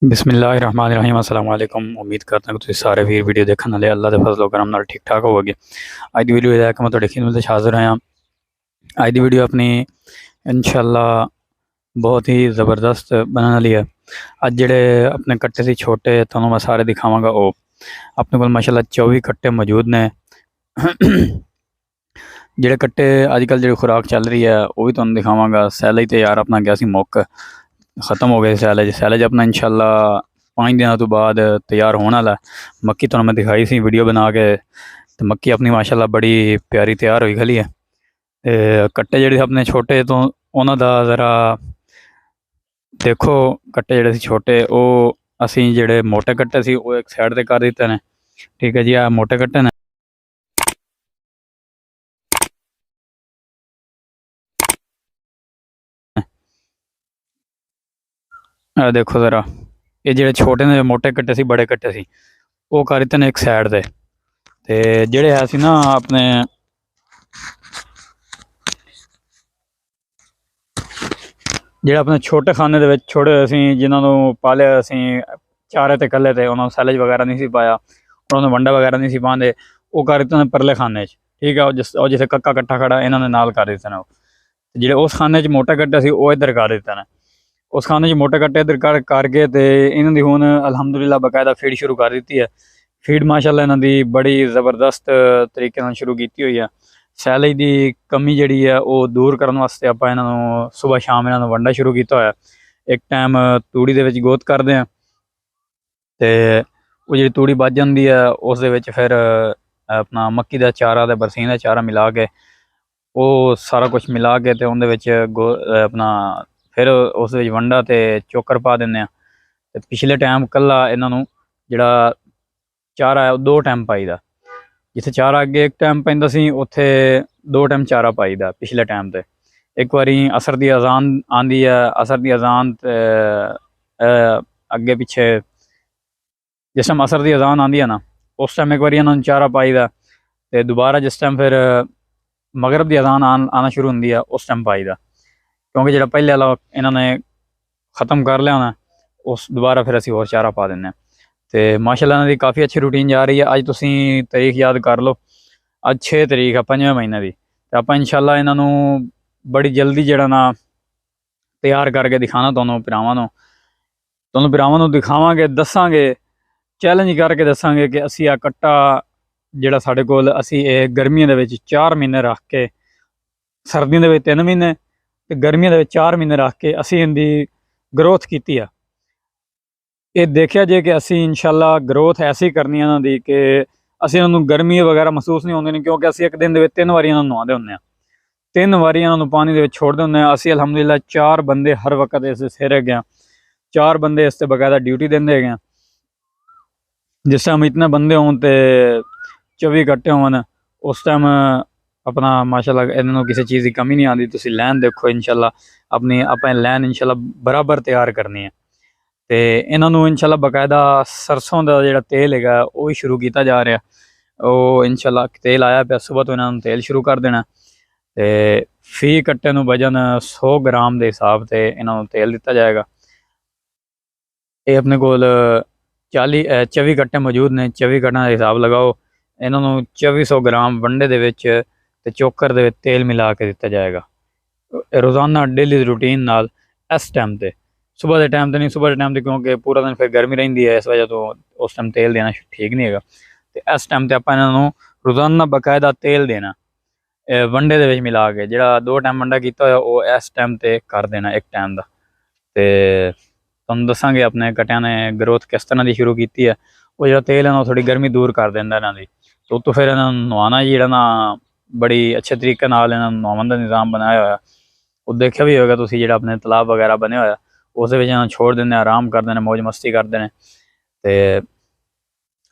बिस्मिल्लाहिर्रहमानिर्रहीम अस्सलाम वालेकुम। उम्मीद करता कि तुसीं सारे वीर वीडियो देखने वाले अल्लाह के फजलो करम नाल ठीक ठाक होवोगे। अज की वीडियो लैके मैं तुहाडी खिदमत विच हाज़िर होया। अज की वीडियो अपनी इंशाअल्लाह बहुत ही ज़बरदस्त बनने वाली है। अज जिहड़े अपने कट्टे सी छोटे तुहानूं मैं सारे दिखावांगा। वो अपने कोल माशाअल्लाह 24 कट्टे मौजूद ने। जिहड़े कट्टे अजकल जिहड़ी खुराक चल रही है वह भी तुहानूं दिखावांगा। सैलेज तो यार अपना गया सी मुक, ख़त्म हो गए सैलेज अपना इंशाअल्लाह 5 दिनों तो बाद तैयार होने वाला है। मक्की तुहानूं मैं दिखाई सी वीडियो बना के, तो मक्की अपनी माशाअल्लाह बड़ी प्यारी तैयार हुई खली है। कट्टे जिहड़े अपने छोटे तो उन्हां दा ज़रा देखो। कट्टे जिहड़े सी छोटे वो असीं जिहड़े मोटे कट्टे सी वो एक साइड ते कर दित्ते ने। ठीक है जी, आ मोटे कट्टे ने। देखो ज़रा, ये जिहड़े छोटे ने मोटे कट्टे सी बड़े कट्टे सी वो कर दित्ते ने एक साइड ते जिहड़े है सी ना अपने ਜਿਹੜੇ ਆਪਣੇ ਛੋਟੇ ਖਾਨੇ ਦੇ ਵਿੱਚ ਛੋੜੇ ਅਸੀਂ ਜਿਨ੍ਹਾਂ ਨੂੰ ਪਾਲਿਆ ਅਸੀਂ ਚਾਰੇ ਤੇ ਇਕੱਲੇ ਤੇ ਉਹਨਾਂ ਨੂੰ ਸੈਲੇਜ ਵਗੈਰਾ ਨਹੀਂ ਸੀ ਪਾਇਆ, ਉਹਨਾਂ ਨੂੰ ਵੰਡਾ ਵਗੈਰਾ ਨਹੀਂ ਸੀ ਪਾਉਂਦੇ, ਉਹ ਕਰ ਦਿੱਤੇ ਨੇ ਪਰਲੇ ਖਾਨੇ 'ਚ। ਠੀਕ ਆ, ਉਹ ਜਿੱਥੇ ਕੱਕਾ ਇਕੱਠਾ ਖੜਾ ਇਹਨਾਂ ਦੇ ਨਾਲ ਕਰ ਦਿੱਤੇ ਨੇ। ਉਹ ਜਿਹੜੇ ਉਸ ਖਾਨੇ 'ਚ ਮੋਟਾ ਕੱਟਾ ਸੀ ਉਹ ਇੱਧਰ ਕਰ ਦਿੱਤਾ ਨੇ। ਉਸ ਖਾਨੇ 'ਚ ਮੋਟਾ ਕੱਟਾ ਇੱਧਰ ਕਰਕੇ ਤੇ ਇਹਨਾਂ ਦੀ ਹੁਣ ਅਲਹਮਦੁਲਿਲਾ ਬਕਾਇਦਾ ਫੀਡ ਸ਼ੁਰੂ ਕਰ ਦਿੱਤੀ ਹੈ। ਫੀਡ ਮਾਸ਼ਾਅੱਲਾ ਇਹਨਾਂ ਦੀ ਬੜੀ ਜ਼ਬਰਦਸਤ ਤਰੀਕੇ ਨਾਲ ਸ਼ੁਰੂ ਕੀਤੀ ਹੋਈ ਆ। ਸੈਲੇਜ ਦੀ ਕਮੀ ਜਿਹੜੀ ਹੈ ਉਹ ਦੂਰ ਕਰਨ ਵਾਸਤੇ ਆਪਾਂ ਇਹਨਾਂ ਨੂੰ ਸੁਬਹ ਸ਼ਾਮ ਇਹਨਾਂ ਨੂੰ ਵੰਡਾ ਸ਼ੁਰੂ ਕੀਤਾ ਹੋਇਆ। ਇੱਕ ਟਾਈਮ ਤੂੜੀ ਦੇ ਵਿੱਚ ਗੋਤ ਕਰਦੇ ਹਾਂ ਤੇ ਉਹ ਜਿਹੜੀ ਤੂੜੀ ਵੱਜ ਜਾਂਦੀ ਹੈ ਉਸ ਦੇ ਵਿੱਚ ਫਿਰ ਆਪਣਾ ਮੱਕੀ ਦਾ ਚਾਰਾ ਤੇ ਬਰਸੀਨ ਦਾ ਚਾਰਾ ਮਿਲਾ ਕੇ ਉਹ ਸਾਰਾ ਕੁਛ ਮਿਲਾ ਕੇ ਤੇ ਉਹਦੇ ਵਿੱਚ ਆਪਣਾ ਫਿਰ ਉਸ ਵਿੱਚ ਵੰਡਾ ਤੇ ਚੋਕਰ ਪਾ ਦਿੰਦੇ ਹਾਂ। ਤੇ ਪਿਛਲੇ ਟਾਈਮ ਕੱਲਾ ਇਹਨਾਂ ਨੂੰ ਜਿਹੜਾ ਚਾਰਾ ਹੈ ਉਹ 2 ਟਾਈਮ ਪਾਈਦਾ। ਜਿੱਥੇ ਚਾਰਾ ਅੱਗੇ ਇੱਕ ਟਾਈਮ ਪੈਂਦਾ ਸੀ ਉੱਥੇ 2 ਟਾਈਮ ਚਾਰਾ ਪਾਈਦਾ ਪਿਛਲੇ ਟਾਈਮ ਤੇ। ਇੱਕ ਵਾਰੀ ਅਸਰ ਦੀ ਅਜ਼ਾਨ ਆਉਂਦੀ ਹੈ, ਅਸਰ ਦੀ ਅਜ਼ਾਨ ਅੱਗੇ ਪਿੱਛੇ ਜਿਸ ਟਾਈਮ ਅਸਰ ਦੀ ਅਜ਼ਾਨ ਆਉਂਦੀ ਹੈ ਨਾ ਉਸ ਟਾਈਮ ਇੱਕ ਵਾਰੀ ਇਹਨਾਂ ਨੂੰ ਚਾਰਾ ਪਾਈਦਾ ਤੇ ਦੁਬਾਰਾ ਜਿਸ ਟਾਈਮ ਫਿਰ ਮਗਰਬ ਦੀ ਅਜ਼ਾਨ ਆਉਣਾ ਸ਼ੁਰੂ ਹੁੰਦੀ ਆ ਉਸ ਟਾਈਮ ਪਾਈਦਾ, ਕਿਉਂਕਿ ਜਿਹੜਾ ਪਹਿਲੇ ਵਾਲਾ ਇਹਨਾਂ ਨੇ ख़त्म कर लिया होना उस दोबारा फिर असी होर चारा पा दें। तो माशाअल्लाह इन्हां दी काफ़ी अच्छी रूटीन जा रही है। अज तुसीं तारीख याद कर लो, अज 6 तारीख है 5वें महीने की। तो आप इंशाअल्लाह इन्हां नूं बड़ी जल्दी जिहड़ा ना तैयार करके दिखाना तुहानूं भरावां नूं दिखावांगे, दसांगे, चैलेंज करके दसांगे कि असी आ कट्टा जिहड़ा साडे कोल असी गर्मियों दे विच 4 महीने रख के, सर्दियों दे विच 3 महीने ते गर्मियों दे विच 4 महीने रख के असी इहदी ग्रोथ की है। ये देखा जे कि असी इंशाअल्लाह ग्रोथ ऐसी करनी है इन्हां दी कि असी इन्हां गर्मी वगैरह महसूस नहीं होंदी, क्योंकि असी एक दिन दे विच 3 वारी इन्हां नूं नहाते हुंदे, 3 वारी इन्हां नूं पानी दे विच छोड़दे हुंदे। असी अलहमदुलिल्लाह 4 बंदे हर वक्त इस सिर है गए, 4 बंदे इस बकायदा ड्यूटी देंदे गए। जिस टाइम इतने बंदे हों तो 24 कट्टे होन उस टाइम अपना माशाअल्लाह इन्होंने किसी चीज़ की कमी नहीं आती। तुसीं लैन देखो इंशाअल्लाह अपनी अपने लैन इंशाअल्लाह बराबर तैयार करनी है। तो इन्हों इंशाअल्लाह बकायदा सरसों का जो तेल है वो भी शुरू किया जा रहा। वो इंशाअल्लाह तेल आया पे सुबह तो इन्होंने तेल शुरू कर देना। तो फी कट्टे नूं वजन 100 ग्राम के हिसाब से इन्हों तेल दिता जाएगा। ये अपने कोल 24 कट्टे मौजूद ने। 24 कट्टा का हिसाब लगाओ, इन्हों 2400 ग्राम वंडे दे विच ते चोकर दे विच तेल मिला के दिता जाएगा रोज़ाना डेली रूटीन नाल। इस टाइम ते सुबह के टाइम तो नहीं, सुबह के टाइम तो क्योंकि पूरा दिन फिर गर्मी रही है, इस वजह तो उस टाइम तेल देना ठीक नहीं है। तो इस टाइम तो आप इन्हों रोज़ाना बकायदा तेल देना वंडे दे विच मिला के। जिहड़ा 2 टाइम वंडा किया होया वो इस टाइम ते कर देना एक टाइम का। तो तुहानूं दसांगे अपने कट्टियां ने ग्रोथ किस तरह की शुरू की है। वो जो तेल है ना थोड़ी गर्मी दूर कर देंदा इन्हां दी। तो फिर इन्हां नूं नहाना जिहड़ा ना बड़ी अच्छे तरीके नाल इन्हां नूं नहाउण दा निज़ाम बनाया होया। वो देखिया भी होगा तुसीं, जिहड़ा अपने तलाब वगैरह बने होया उस विच इन्हां छोड़ देंदे, आराम करदे ने, मौज मस्ती करदे ने। ते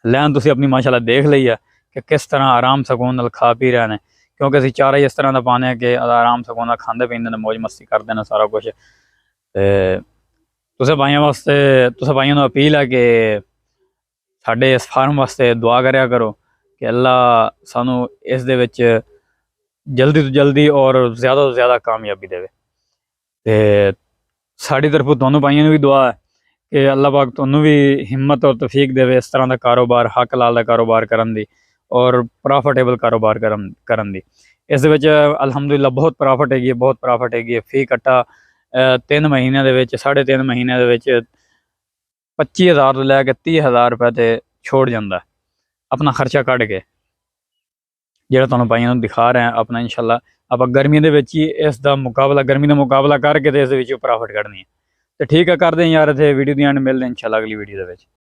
लैन तुसीं अपनी माशाअल्लाह देख लई है कि किस तरह आराम सकून नाल खा पी रहे हैं, क्योंकि असीं चारा ही इस तरह का पाने कि आराम सकून नाल खांदे पींदे ने, मौज मस्ती करदे ने सारा कुछ। ते तुसें भाइयों वास्ते, तुसें भाइयों नूं अपील है कि साडे इस फार्म वास्ते दुआ करिया करो कि अल्लाह सानू इस दे विच जल्दी तो जल्दी और ज़्यादा तो ज़्यादा कामयाबी देवे। ते साड़ी तरफों तुहानूं भाइयों नूं भी दुआ है ਕਿ ਅੱਲਾਹ ਪਾਕ ਤੁਹਾਨੂੰ ਵੀ ਹਿੰਮਤ ਔਰ ਤੌਫੀਕ ਦੇਵੇ ਇਸ ਤਰ੍ਹਾਂ ਦਾ ਕਾਰੋਬਾਰ, ਹੱਕ ਲਾਲ ਦਾ ਕਾਰੋਬਾਰ ਕਰਨ ਦੀ ਔਰ ਪ੍ਰੋਫਿਟੇਬਲ ਕਾਰੋਬਾਰ ਕਰਨ ਦੀ। ਇਸ ਦੇ ਵਿੱਚ ਅਲਹਮਦੁਲਿਲਾ ਬਹੁਤ ਪ੍ਰੋਫਿਟ ਹੈਗੀ ਹੈ, ਬਹੁਤ ਪ੍ਰੋਫਿਟ ਹੈਗੀ ਹੈ। ਫੀ ਕੱਟਾ 3 ਮਹੀਨਿਆਂ ਦੇ ਵਿੱਚ, 3.5 ਮਹੀਨਿਆਂ ਦੇ ਵਿੱਚ 25,000 ਤੋਂ ਲੈ ਕੇ 30,000 ਰੁਪਏ ਤੇ ਛੋੜ ਜਾਂਦਾ ਆਪਣਾ ਖਰਚਾ ਕੱਢ ਕੇ, ਜਿਹੜਾ ਤੁਹਾਨੂੰ ਭਾਈਆਂ ਨੂੰ ਦਿਖਾ ਰਹੇ ਹਾਂ ਆਪਣਾ। ਇਨਸ਼ਾਅੱਲਾ ਆਪਾਂ ਗਰਮੀ ਦੇ ਵਿੱਚ ਹੀ ਇਸ ਦਾ ਮੁਕਾਬਲਾ, ਗਰਮੀ ਦਾ ਮੁਕਾਬਲਾ ਕਰਕੇ ਤੇ ਇਸ ਦੇ ਵਿੱਚੋਂ ਪ੍ਰੋਫਿਟ ਕੱਢਣੀ ਹੈ। ਤੇ ਠੀਕ ਹੈ, ਕਰਦੇ ਹਾਂ ਯਾਰ ਇੱਥੇ ਵੀਡੀਓ ਦੀ ਐਂਡ, ਮਿਲਦੇ ਇਨਸ਼ਾਅੱਲਾ ਅਗਲੀ ਵੀਡੀਓ ਦੇ ਵਿੱਚ।